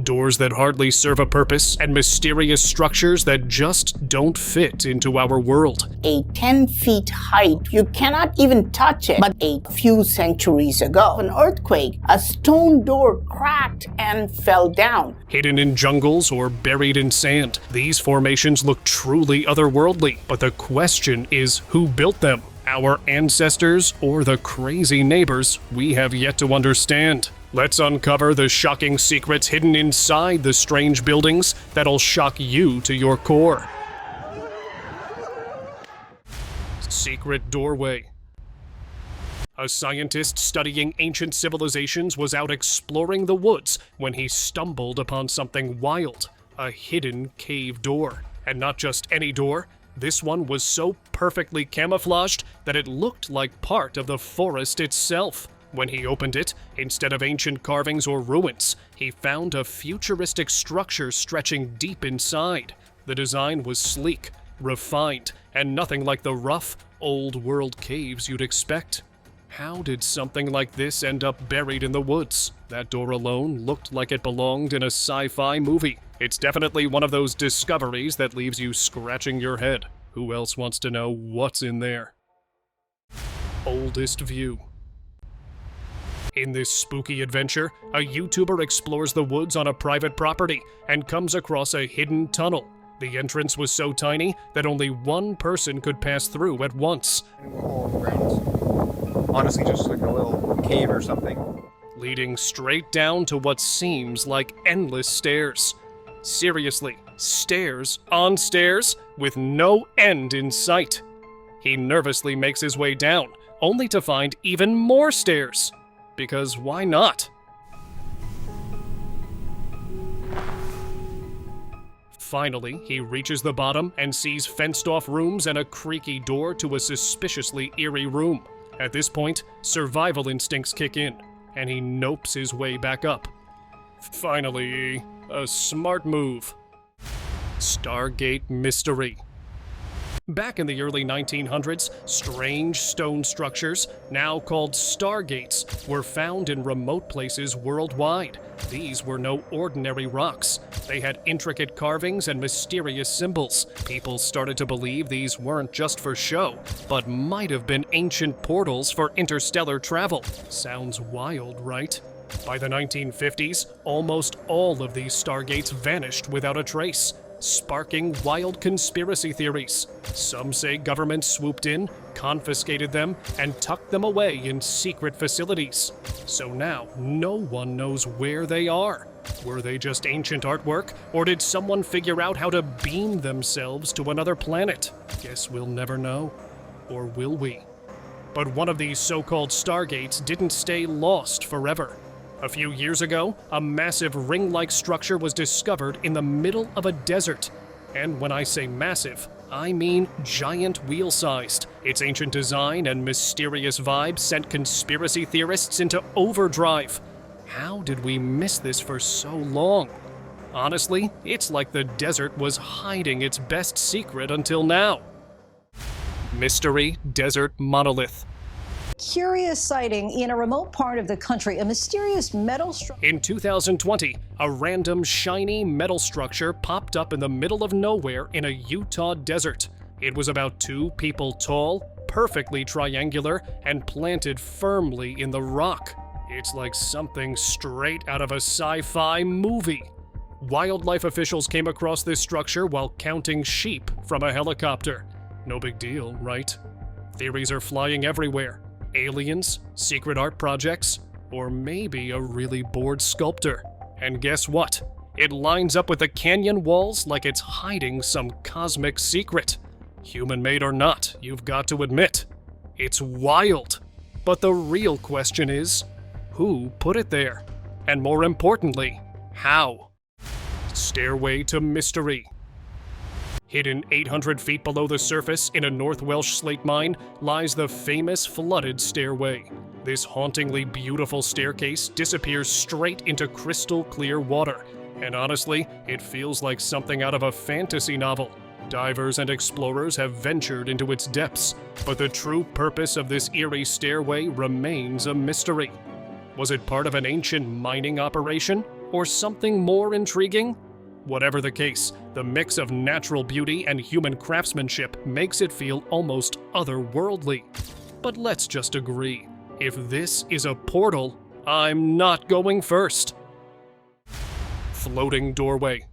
Doors that hardly serve a purpose, and mysterious structures that just don't fit into our world. A 10 feet height, you cannot even touch it. But a few centuries ago, an earthquake, a stone door cracked and fell down. Hidden in jungles or buried in sand, these formations look truly otherworldly. But the question is, who built them? Our ancestors or the crazy neighbors we have yet to understand? Let's uncover the shocking secrets hidden inside the strange buildings that'll shock you to your core. Secret doorway. A scientist studying ancient civilizations was out exploring the woods when he stumbled upon something wild, a hidden cave door. And not just any door, this one was so perfectly camouflaged that it looked like part of the forest itself. When he opened it, instead of ancient carvings or ruins, he found a futuristic structure stretching deep inside. The design was sleek, refined, and nothing like the rough, old-world caves you'd expect. How did something like this end up buried in the woods? That door alone looked like it belonged in a sci-fi movie. It's definitely one of those discoveries that leaves you scratching your head. Who else wants to know what's in there? Oldest view. In this spooky adventure, a YouTuber explores the woods on a private property and comes across a hidden tunnel. The entrance was so tiny that only one person could pass through at once. Honestly, just like a little cave or something. Leading straight down to what seems like endless stairs. Seriously, stairs on stairs with no end in sight. He nervously makes his way down, only to find even more stairs. Because why not? Finally, he reaches the bottom and sees fenced-off rooms and a creaky door to a suspiciously eerie room. At this point, survival instincts kick in, and he nopes his way back up. Finally, a smart move. Stargate mystery. Back in the early 1900s, strange stone structures, now called stargates, were found in remote places worldwide. These were no ordinary rocks. They had intricate carvings and mysterious symbols. People started to believe these weren't just for show, but might have been ancient portals for interstellar travel. Sounds wild, right? By the 1950s, almost all of these stargates vanished without a trace, sparking wild conspiracy theories. Some say governments swooped in, confiscated them, and tucked them away in secret facilities. So now, no one knows where they are. Were they just ancient artwork, or did someone figure out how to beam themselves to another planet? Guess we'll never know. Or will we? But one of these so-called stargates didn't stay lost forever. A few years ago, a massive ring-like structure was discovered in the middle of a desert. And when I say massive, I mean giant wheel-sized. Its ancient design and mysterious vibe sent conspiracy theorists into overdrive. How did we miss this for so long? Honestly, it's like the desert was hiding its best secret until now. Mystery Desert Monolith. Curious sighting in a remote part of the country, a mysterious metal structure. In 2020, a random shiny metal structure popped up in the middle of nowhere in a Utah desert. It was about 2 people tall, perfectly triangular, and planted firmly in the rock. It's like something straight out of a sci-fi movie. Wildlife officials came across this structure while counting sheep from a helicopter. No big deal, right? Theories are flying everywhere. Aliens, secret art projects, or maybe a really bored sculptor. And guess what? It lines up with the canyon walls like it's hiding some cosmic secret. Human-made or not, you've got to admit, it's wild. But the real question is, who put it there? And more importantly, how? Stairway to mystery. Hidden 800 feet below the surface in a North Welsh slate mine lies the famous flooded stairway. This hauntingly beautiful staircase disappears straight into crystal clear water, and honestly, it feels like something out of a fantasy novel. Divers and explorers have ventured into its depths, but the true purpose of this eerie stairway remains a mystery. Was it part of an ancient mining operation? Or something more intriguing? Whatever the case, the mix of natural beauty and human craftsmanship makes it feel almost otherworldly. But let's just agree, if this is a portal, I'm not going first. Floating doorway.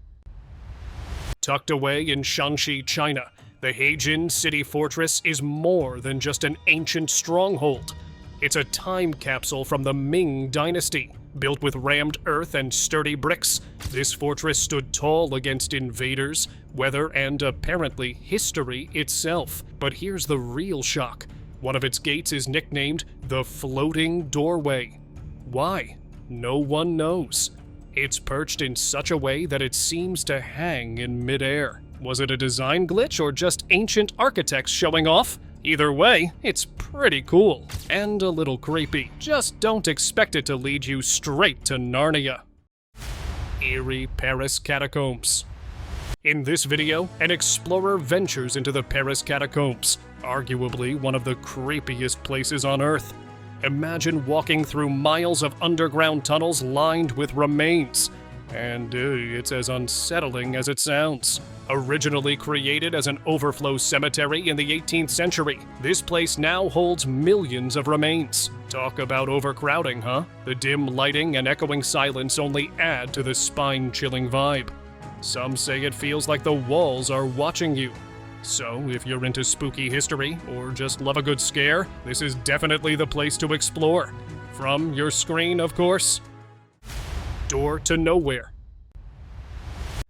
Tucked away in Shanxi, China, the Heijin city fortress is more than just an ancient stronghold. It's a time capsule from the Ming dynasty. Built with rammed earth and sturdy bricks, this fortress stood tall against invaders, weather, and apparently history itself. But here's the real shock. One of its gates is nicknamed the Floating Doorway. Why? No one knows. It's perched in such a way that it seems to hang in midair. Was it a design glitch or just ancient architects showing off? Either way, it's pretty cool. And a little creepy. Just don't expect it to lead you straight to Narnia. Eerie Paris catacombs. In this video, an explorer ventures into the Paris catacombs, arguably one of the creepiest places on Earth. Imagine walking through miles of underground tunnels lined with remains. And it's as unsettling as it sounds. Originally created as an overflow cemetery in the 18th century, this place now holds millions of remains. Talk about overcrowding, huh? The dim lighting and echoing silence only add to the spine-chilling vibe. Some say it feels like the walls are watching you. So, if you're into spooky history or just love a good scare, this is definitely the place to explore. From your screen, of course. Door to nowhere.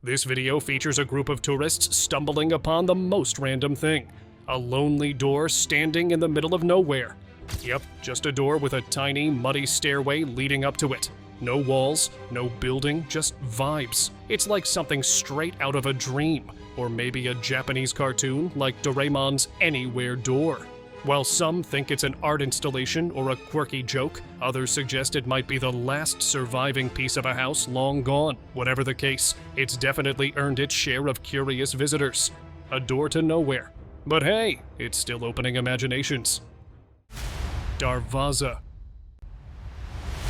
This video features a group of tourists stumbling upon the most random thing. A lonely door standing in the middle of nowhere. Yep, just a door with a tiny, muddy stairway leading up to it. No walls, no building, just vibes. It's like something straight out of a dream, or maybe a Japanese cartoon like Doraemon's Anywhere Door. While some think it's an art installation or a quirky joke, others suggest it might be the last surviving piece of a house long gone. Whatever the case, it's definitely earned its share of curious visitors. A door to nowhere. But hey, it's still opening imaginations. Darvaza.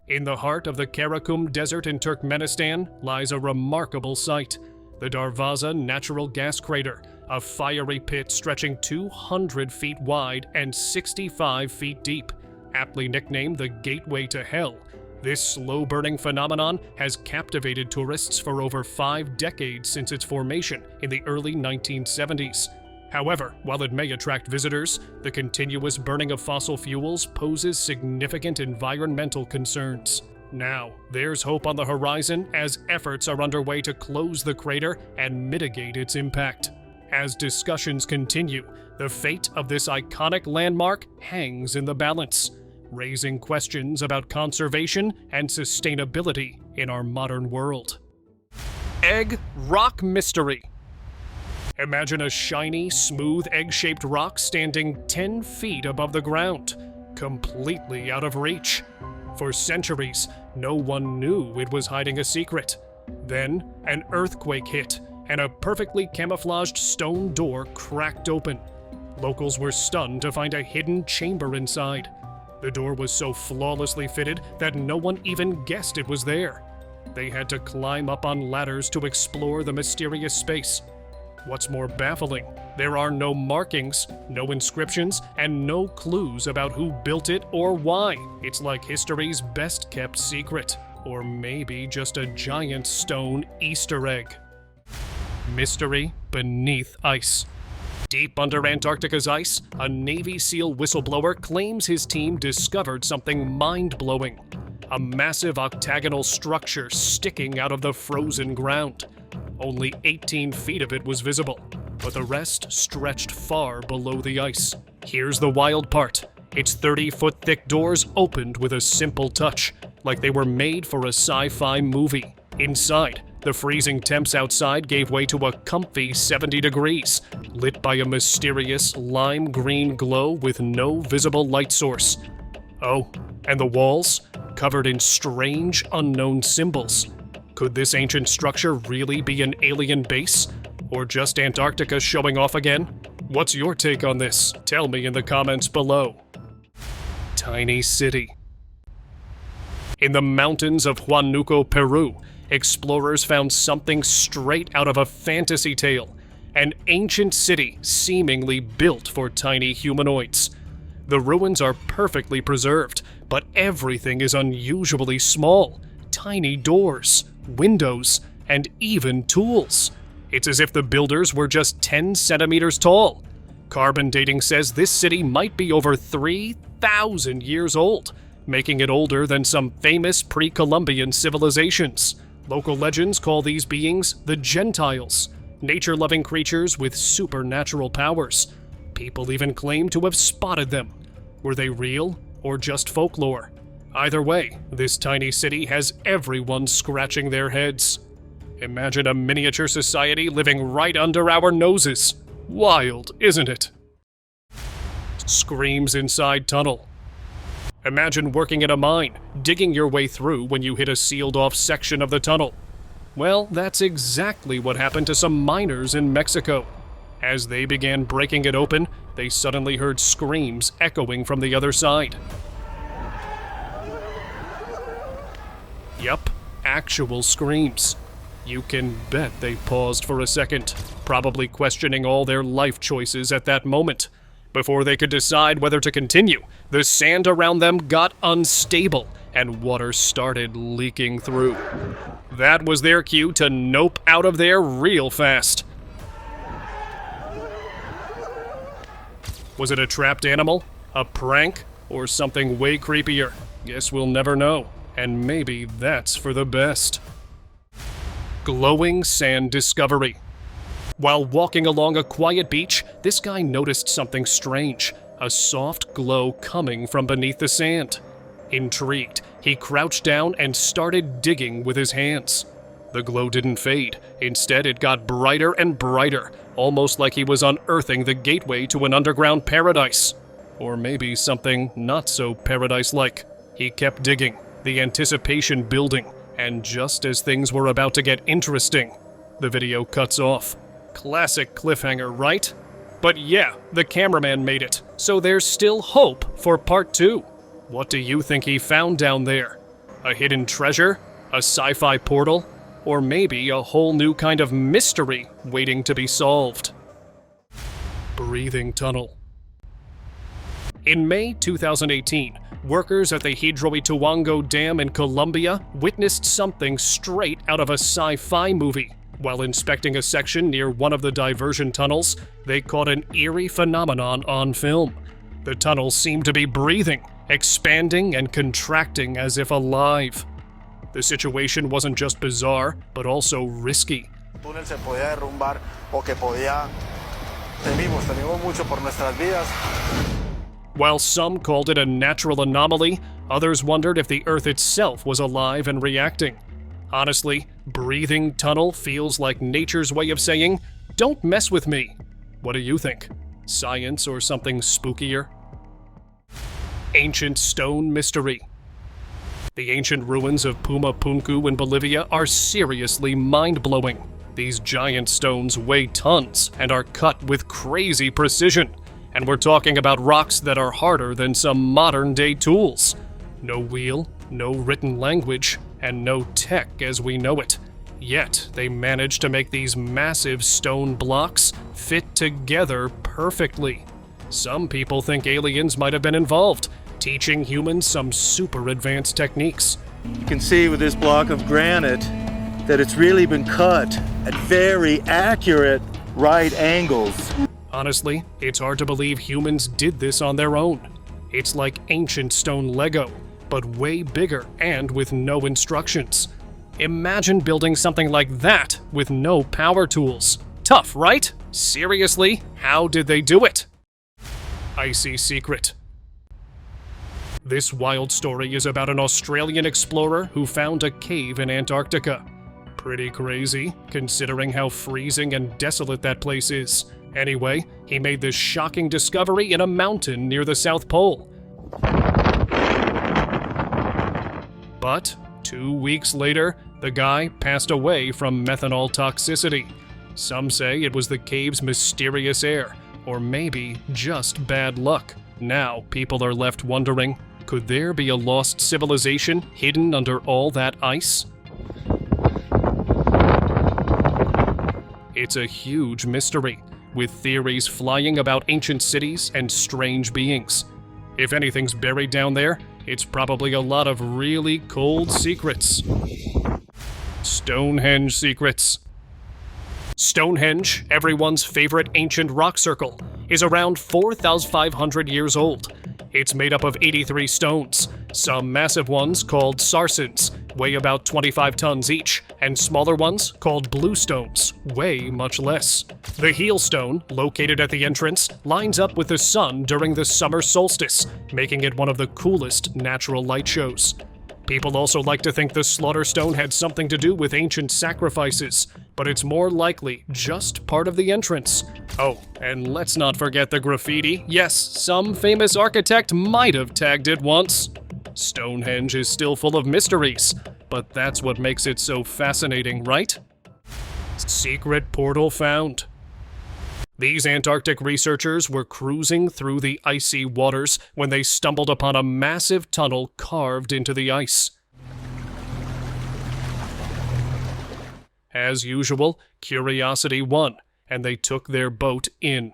In the heart of the Karakum Desert in Turkmenistan lies a remarkable sight. The Darvaza Natural Gas Crater, a fiery pit stretching 200 feet wide and 65 feet deep. Aptly nicknamed the Gateway to Hell, this slow-burning phenomenon has captivated tourists for over 5 decades since its formation in the early 1970s. However, while it may attract visitors, the continuous burning of fossil fuels poses significant environmental concerns. Now, there's hope on the horizon as efforts are underway to close the crater and mitigate its impact. As discussions continue, the fate of this iconic landmark hangs in the balance, raising questions about conservation and sustainability in our modern world. Egg Rock Mystery. Imagine a shiny, smooth, egg-shaped rock standing 10 feet above the ground, completely out of reach. For centuries, no one knew it was hiding a secret. Then, an earthquake hit, and a perfectly camouflaged stone door cracked open. Locals were stunned to find a hidden chamber inside. The door was so flawlessly fitted that no one even guessed it was there. They had to climb up on ladders to explore the mysterious space. What's more baffling, there are no markings, no inscriptions, and no clues about who built it or why. It's like history's best-kept secret, or maybe just a giant stone Easter egg. Mystery beneath ice. Deep under Antarctica's ice, a Navy SEAL whistleblower claims his team discovered something mind-blowing. A massive octagonal structure sticking out of the frozen ground. Only 18 feet of it was visible, but the rest stretched far below the ice. Here's the wild part. Its 30-foot thick doors opened with a simple touch, like they were made for a sci-fi movie. Inside, the freezing temps outside gave way to a comfy 70 degrees, lit by a mysterious lime green glow with no visible light source. Oh, and the walls? Covered in strange, unknown symbols. Could this ancient structure really be an alien base? Or just Antarctica showing off again? What's your take on this? Tell me in the comments below. Tiny city. In the mountains of Huánuco, Peru, explorers found something straight out of a fantasy tale. An ancient city seemingly built for tiny humanoids. The ruins are perfectly preserved, but everything is unusually small. Tiny doors, windows, and even tools. It's as if the builders were just 10 centimeters tall. Carbon dating says this city might be over 3,000 years old, making it older than some famous pre-Columbian civilizations. Local legends call these beings the Gentiles, nature-loving creatures with supernatural powers. People even claim to have spotted them. Were they real or just folklore? Either way, this tiny city has everyone scratching their heads. Imagine a miniature society living right under our noses. Wild, isn't it? Screams inside tunnel. Imagine working in a mine, digging your way through when you hit a sealed-off section of the tunnel. Well, that's exactly what happened to some miners in Mexico. As they began breaking it open, they suddenly heard screams echoing from the other side. Yup, actual screams. You can bet they paused for a second, probably questioning all their life choices at that moment. Before they could decide whether to continue, the sand around them got unstable and water started leaking through. That was their cue to nope out of there real fast. Was it a trapped animal, a prank, or something way creepier? Guess we'll never know, and maybe that's for the best. Glowing sand discovery. While walking along a quiet beach, this guy noticed something strange, a soft glow coming from beneath the sand. Intrigued, he crouched down and started digging with his hands. The glow didn't fade. Instead, it got brighter and brighter, almost like he was unearthing the gateway to an underground paradise. Or maybe something not so paradise-like. He kept digging, the anticipation building, and just as things were about to get interesting, the video cuts off. Classic cliffhanger, right? But yeah, the cameraman made it, so there's still hope for part 2. What do you think he found down there? A hidden treasure? A sci-fi portal? Or maybe a whole new kind of mystery waiting to be solved? Breathing tunnel. In May 2018, workers at the Hidroituango Dam in Colombia witnessed something straight out of a sci-fi movie. While inspecting a section near one of the diversion tunnels, they caught an eerie phenomenon on film. The tunnel seemed to be breathing, expanding and contracting as if alive. The situation wasn't just bizarre, but also risky. While some called it a natural anomaly, others wondered if the Earth itself was alive and reacting. Honestly, breathing tunnel feels like nature's way of saying, "Don't mess with me." What do you think? Science or something spookier? Ancient stone mystery. The ancient ruins of Puma Punku in Bolivia are seriously mind-blowing. These giant stones weigh tons and are cut with crazy precision. And we're talking about rocks that are harder than some modern-day tools. No wheel, no written language, and no tech as we know it. Yet, they managed to make these massive stone blocks fit together perfectly. Some people think aliens might have been involved, teaching humans some super advanced techniques. You can see with this block of granite that it's really been cut at very accurate right angles. Honestly, it's hard to believe humans did this on their own. It's like ancient stone Lego, but way bigger and with no instructions. Imagine building something like that with no power tools. Tough, right? Seriously, how did they do it? Icy secret. This wild story is about an Australian explorer who found a cave in Antarctica. Pretty crazy, considering how freezing and desolate that place is. Anyway, he made this shocking discovery in a mountain near the South Pole. But 2 weeks later, the guy passed away from methanol toxicity. Some say it was the cave's mysterious air, or maybe just bad luck. Now people are left wondering, could there be a lost civilization hidden under all that ice? It's a huge mystery, with theories flying about ancient cities and strange beings. If anything's buried down there, it's probably a lot of really cold secrets. Stonehenge secrets. Stonehenge, everyone's favorite ancient rock circle, is around 4,500 years old. It's made up of 83 stones. Some massive ones, called sarsens, weigh about 25 tons each, and smaller ones, called bluestones, weigh much less. The heel stone, located at the entrance, lines up with the sun during the summer solstice, making it one of the coolest natural light shows. People also like to think the slaughter stone had something to do with ancient sacrifices, but it's more likely just part of the entrance. Oh, and let's not forget the graffiti. Yes, some famous architect might have tagged it once. Stonehenge is still full of mysteries, but that's what makes it so fascinating, right? Secret portal found. These Antarctic researchers were cruising through the icy waters when they stumbled upon a massive tunnel carved into the ice. As usual, curiosity won, and they took their boat in.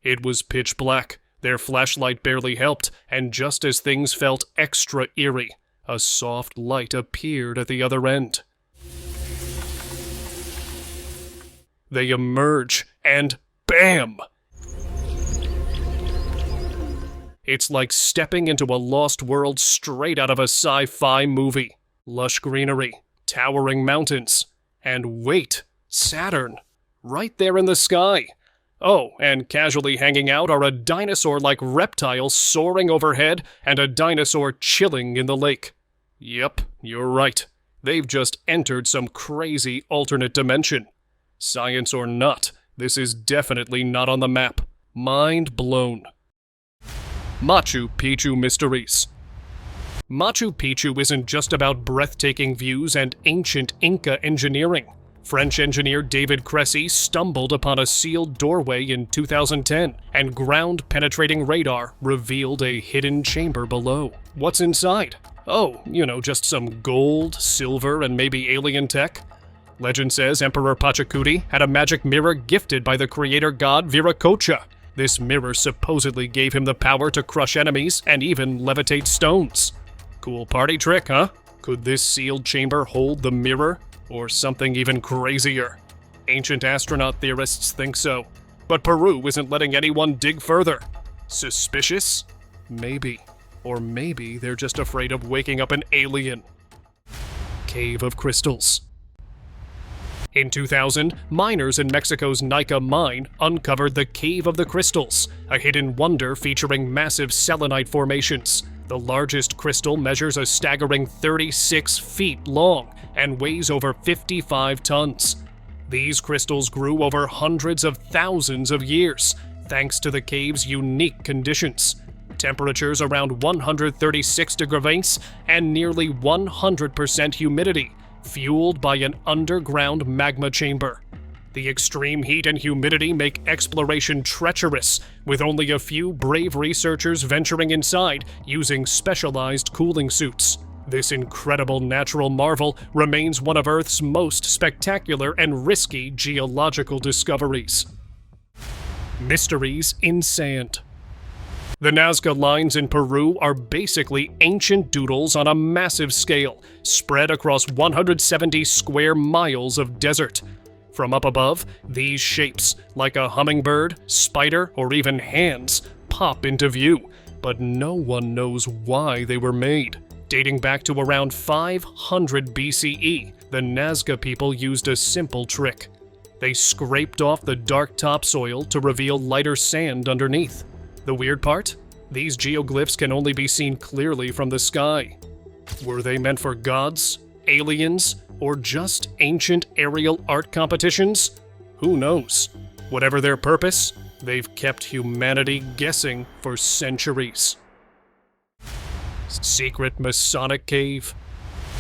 It was pitch black, their flashlight barely helped, and just as things felt extra eerie, a soft light appeared at the other end. They emerge, and bam! It's like stepping into a lost world straight out of a sci-fi movie. Lush greenery, towering mountains, and wait, Saturn, right there in the sky. Oh, and casually hanging out are a dinosaur-like reptile soaring overhead and a dinosaur chilling in the lake. Yep, you're right. They've just entered some crazy alternate dimension. Science or not, this is definitely not on the map. Mind blown. Machu Picchu mysteries. Machu Picchu isn't just about breathtaking views and ancient Inca engineering. French engineer David Cressy stumbled upon a sealed doorway in 2010, and ground-penetrating radar revealed a hidden chamber below. What's inside? Oh, just some gold, silver, and maybe alien tech. Legend says Emperor Pachacuti had a magic mirror gifted by the creator god Viracocha. This mirror supposedly gave him the power to crush enemies and even levitate stones. Cool party trick, huh? Could this sealed chamber hold the mirror? Or something even crazier? Ancient astronaut theorists think so. But Peru isn't letting anyone dig further. Suspicious? Maybe. Or maybe they're just afraid of waking up an alien. Cave of Crystals. In 2000, miners in Mexico's Nica mine uncovered the Cave of the Crystals, a hidden wonder featuring massive selenite formations. The largest crystal measures a staggering 36 feet long and weighs over 55 tons. These crystals grew over hundreds of thousands of years, thanks to the cave's unique conditions. Temperatures around 136 degrees and nearly 100% humidity, fueled by an underground magma chamber. The extreme heat and humidity make exploration treacherous, with only a few brave researchers venturing inside using specialized cooling suits. This incredible natural marvel remains one of Earth's most spectacular and risky geological discoveries. Mysteries in sand. The Nazca lines in Peru are basically ancient doodles on a massive scale, spread across 170 square miles of desert. From up above, these shapes, like a hummingbird, spider, or even hands, pop into view, but no one knows why they were made. Dating back to around 500 BCE, the Nazca people used a simple trick. They scraped off the dark topsoil to reveal lighter sand underneath. The weird part? These geoglyphs can only be seen clearly from the sky. Were they meant for gods, aliens, or just ancient aerial art competitions? Who knows? Whatever their purpose, they've kept humanity guessing for centuries. Secret Masonic Cave.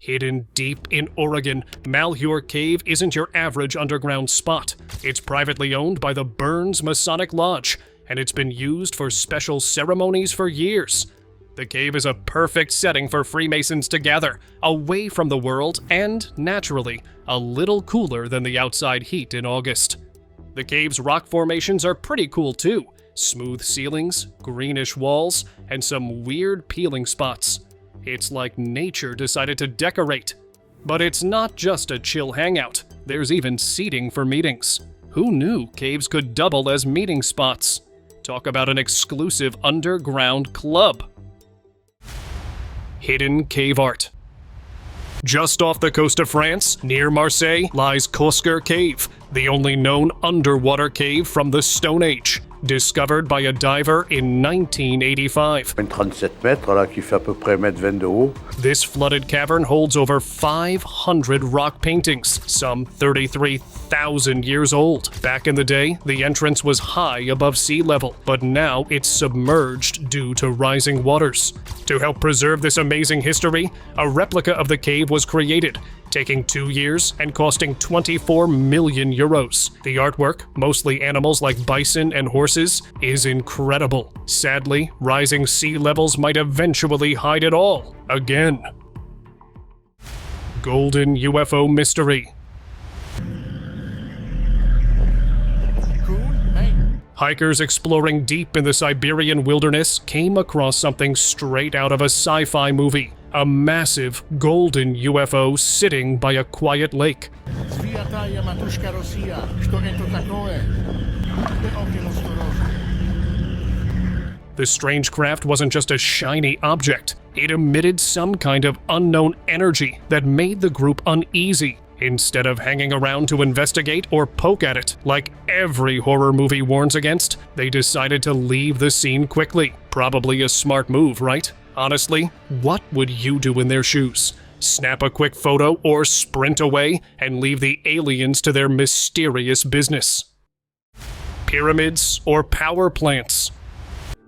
Hidden deep in Oregon, Malheur Cave isn't your average underground spot. It's privately owned by the Burns Masonic Lodge, and it's been used for special ceremonies for years. The cave is a perfect setting for Freemasons to gather, away from the world and, naturally, a little cooler than the outside heat in August. The cave's rock formations are pretty cool too. Smooth ceilings, greenish walls, and some weird peeling spots. It's like nature decided to decorate. But it's not just a chill hangout. There's even seating for meetings. Who knew caves could double as meeting spots? Talk about an exclusive underground club. Hidden cave art. Just off the coast of France, near Marseille, lies Causeway Cave, the only known underwater cave from the Stone Age, discovered by a diver in 1985. 37 mètres, là, qui fait à peu près 1,20 m de haut. This flooded cavern holds over 500 rock paintings, some 33,000 years old. Back in the day, the entrance was high above sea level, but now it's submerged due to rising waters. To help preserve this amazing history, a replica of the cave was created, taking 2 years and costing 24 million euros. The artwork, mostly animals like bison and horses, is incredible. Sadly, rising sea levels might eventually hide it all, again. Golden UFO mystery. Hikers exploring deep in the Siberian wilderness came across something straight out of a sci-fi movie. A massive golden UFO sitting by a quiet lake. The strange craft wasn't just a shiny object. It emitted some kind of unknown energy that made the group uneasy. Instead of hanging around to investigate or poke at it, like every horror movie warns against, they decided to leave the scene quickly. Probably a smart move, right? Honestly, what would you do in their shoes? Snap a quick photo or sprint away and leave the aliens to their mysterious business? Pyramids or power plants?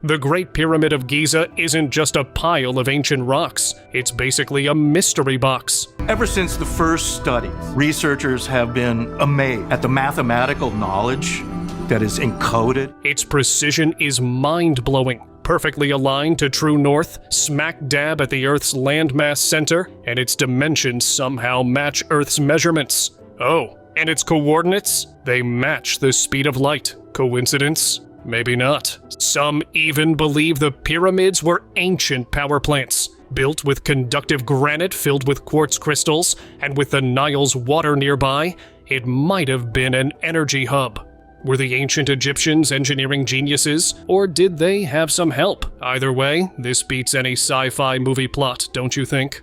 The Great Pyramid of Giza isn't just a pile of ancient rocks. It's basically a mystery box. Ever since the first study, researchers have been amazed at the mathematical knowledge that is encoded. Its precision is mind-blowing. Perfectly aligned to true north, smack dab at the Earth's landmass center, and its dimensions somehow match Earth's measurements. Oh, and its coordinates? They match the speed of light. Coincidence? Maybe not. Some even believe the pyramids were ancient power plants, built with conductive granite filled with quartz crystals, and with the Nile's water nearby, it might have been an energy hub. Were the ancient Egyptians engineering geniuses, or did they have some help? Either way, this beats any sci-fi movie plot, don't you think?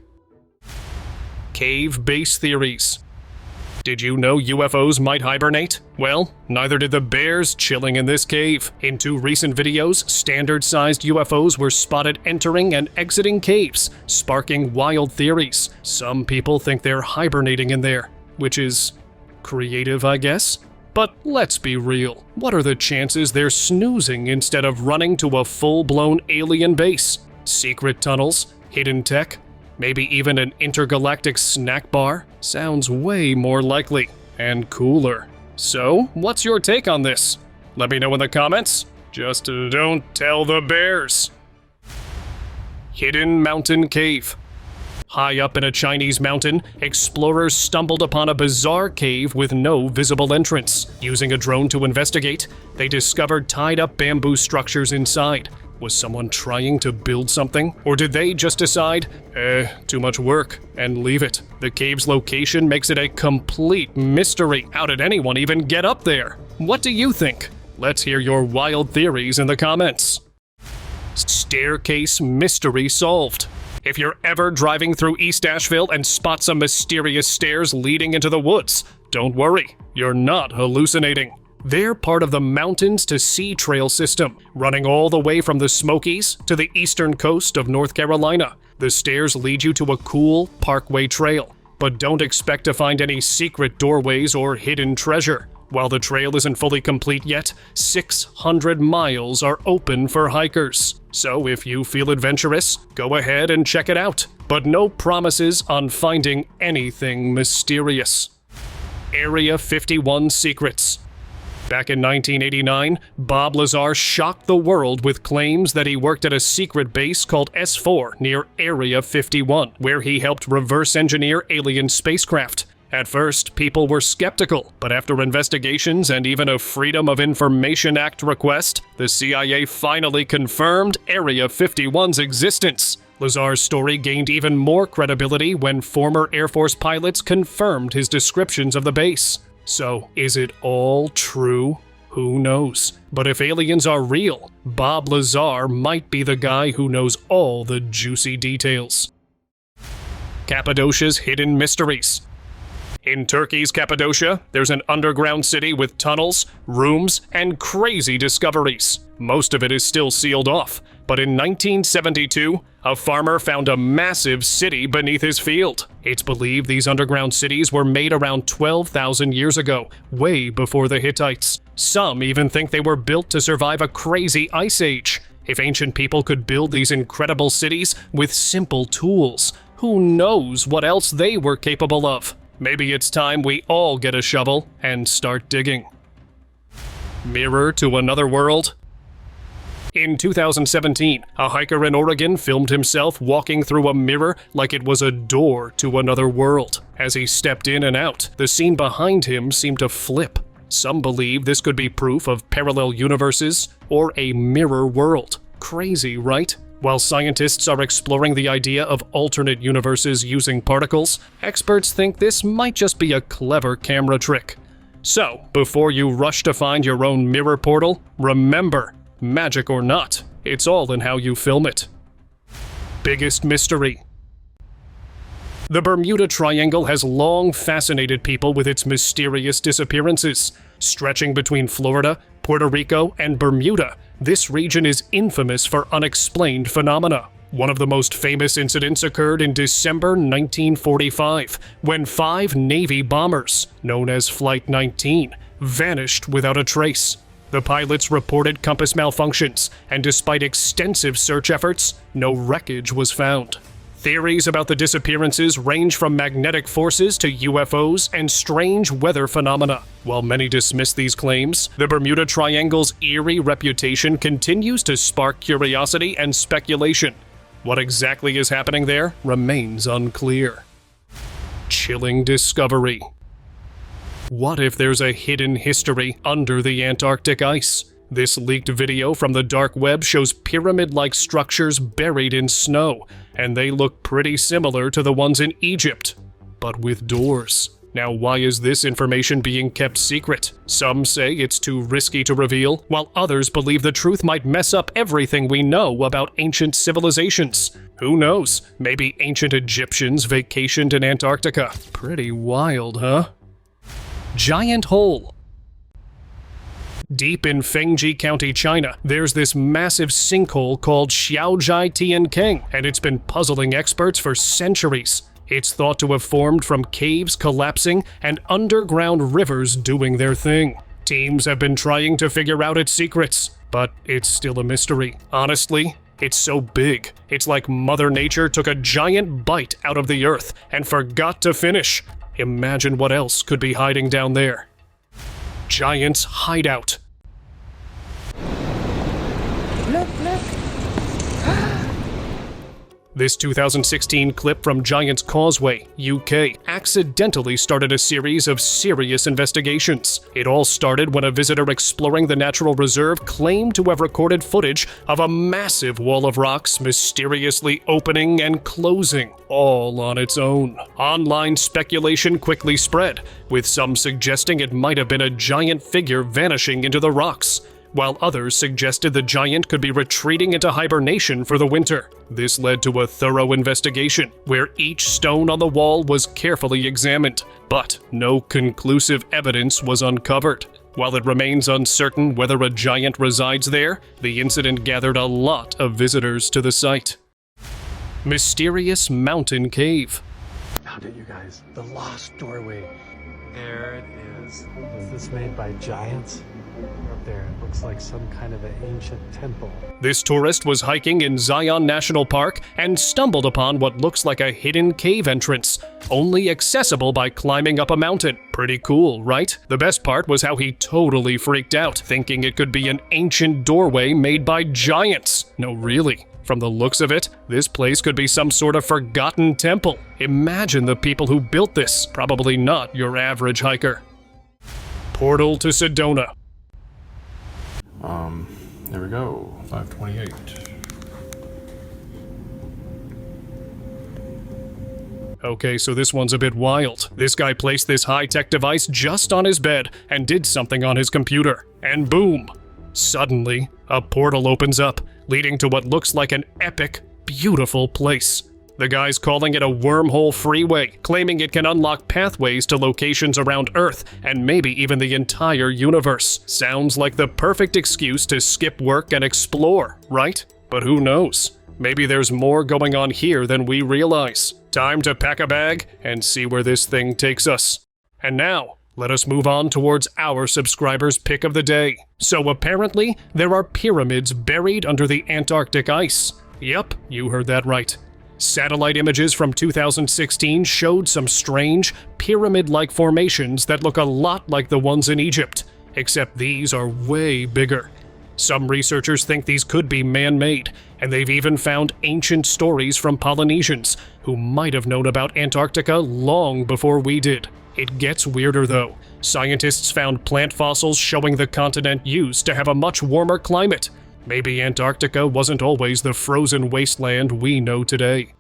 Cave base theories. Did you know UFOs might hibernate? Well, neither did the bears chilling in this cave. In 2 recent videos, standard-sized UFOs were spotted entering and exiting caves, sparking wild theories. Some people think they're hibernating in there, which is creative, I guess. But let's be real. What are the chances they're snoozing instead of running to a full-blown alien base? Secret tunnels? Hidden tech? Maybe even an intergalactic snack bar? Sounds way more likely and cooler. So, what's your take on this? Let me know in the comments. Just don't tell the bears. Hidden mountain cave. High up in a Chinese mountain, explorers stumbled upon a bizarre cave with no visible entrance. Using a drone to investigate, they discovered tied-up bamboo structures inside. Was someone trying to build something? Or did they just decide, too much work, and leave it? The cave's location makes it a complete mystery. How did anyone even get up there? What do you think? Let's hear your wild theories in the comments. Staircase mystery solved. If you're ever driving through East Asheville and spot some mysterious stairs leading into the woods, don't worry, you're not hallucinating. They're part of the Mountains to Sea Trail system, running all the way from the Smokies to the eastern coast of North Carolina. The stairs lead you to a cool parkway trail, but don't expect to find any secret doorways or hidden treasure. While the trail isn't fully complete yet, 600 miles are open for hikers. So if you feel adventurous, go ahead and check it out. But no promises on finding anything mysterious. Area 51 secrets. Back in 1989, Bob Lazar shocked the world with claims that he worked at a secret base called S4 near Area 51, where he helped reverse engineer alien spacecraft. At first, people were skeptical, but after investigations and even a Freedom of Information Act request, the CIA finally confirmed Area 51's existence. Lazar's story gained even more credibility when former Air Force pilots confirmed his descriptions of the base. So, is it all true? Who knows? But if aliens are real, Bob Lazar might be the guy who knows all the juicy details. Cappadocia's hidden mysteries. In Turkey's Cappadocia, there's an underground city with tunnels, rooms, and crazy discoveries. Most of it is still sealed off, but in 1972, a farmer found a massive city beneath his field. It's believed these underground cities were made around 12,000 years ago, way before the Hittites. Some even think they were built to survive a crazy ice age. If ancient people could build these incredible cities with simple tools, who knows what else they were capable of? Maybe it's time we all get a shovel and start digging. Mirror to another world? In 2017, a hiker in Oregon filmed himself walking through a mirror like it was a door to another world. As he stepped in and out, the scene behind him seemed to flip. Some believe this could be proof of parallel universes or a mirror world. Crazy, right? While scientists are exploring the idea of alternate universes using particles, experts think this might just be a clever camera trick. So, before you rush to find your own mirror portal, remember, magic or not, it's all in how you film it. Biggest mystery. The Bermuda Triangle has long fascinated people with its mysterious disappearances. Stretching between Florida, Puerto Rico, and Bermuda, this region is infamous for unexplained phenomena. One of the most famous incidents occurred in December 1945, when 5 Navy bombers, known as Flight 19, vanished without a trace. The pilots reported compass malfunctions, and despite extensive search efforts, no wreckage was found. Theories about the disappearances range from magnetic forces to UFOs and strange weather phenomena. While many dismiss these claims, the Bermuda Triangle's eerie reputation continues to spark curiosity and speculation. What exactly is happening there remains unclear. Chilling discovery. What if there's a hidden history under the Antarctic ice? This leaked video from the dark web shows pyramid-like structures buried in snow, and they look pretty similar to the ones in Egypt, but with doors. Now, why is this information being kept secret? Some say it's too risky to reveal, while others believe the truth might mess up everything we know about ancient civilizations. Who knows? Maybe ancient Egyptians vacationed in Antarctica. Pretty wild, huh? Giant hole. Deep in Fengji County, China, there's this massive sinkhole called Xiaozhai Tiankeng, and it's been puzzling experts for centuries. It's thought to have formed from caves collapsing and underground rivers doing their thing. Teams have been trying to figure out its secrets, but it's still a mystery. Honestly, it's so big. It's like Mother Nature took a giant bite out of the earth and forgot to finish. Imagine what else could be hiding down there. Giant's hideout. Look, look. This 2016 clip from Giant's Causeway, UK, accidentally started a series of serious investigations. It all started when a visitor exploring the natural reserve claimed to have recorded footage of a massive wall of rocks mysteriously opening and closing, all on its own. Online speculation quickly spread, with some suggesting it might have been a giant figure vanishing into the rocks, while others suggested the giant could be retreating into hibernation for the winter. This led to a thorough investigation, where each stone on the wall was carefully examined, but no conclusive evidence was uncovered. While it remains uncertain whether a giant resides there, the incident gathered a lot of visitors to the site. Mysterious mountain cave. Found it, you guys. The lost doorway. There it is. Was this made by giants? Up there, it looks like some kind of an ancient temple. This tourist was hiking in Zion National Park and stumbled upon what looks like a hidden cave entrance, only accessible by climbing up a mountain. Pretty cool, right? The best part was how he totally freaked out, thinking it could be an ancient doorway made by giants. No, really. From the looks of it, this place could be some sort of forgotten temple. Imagine the people who built this, probably not your average hiker. Portal to Sedona. There we go, 528. Okay, so this one's a bit wild. This guy placed this high-tech device just on his bed and did something on his computer. And boom! Suddenly, a portal opens up, leading to what looks like an epic, beautiful place. The guy's calling it a wormhole freeway, claiming it can unlock pathways to locations around Earth and maybe even the entire universe. Sounds like the perfect excuse to skip work and explore, right? But who knows? Maybe there's more going on here than we realize. Time to pack a bag and see where this thing takes us. And now, let us move on towards our subscribers' pick of the day. So apparently, there are pyramids buried under the Antarctic ice. Yep, you heard that right. Satellite images from 2016 showed some strange, pyramid-like formations that look a lot like the ones in Egypt, except these are way bigger. Some researchers think these could be man-made, and they've even found ancient stories from Polynesians who might have known about Antarctica long before we did. It gets weirder though. Scientists found plant fossils showing the continent used to have a much warmer climate. Maybe Antarctica wasn't always the frozen wasteland we know today.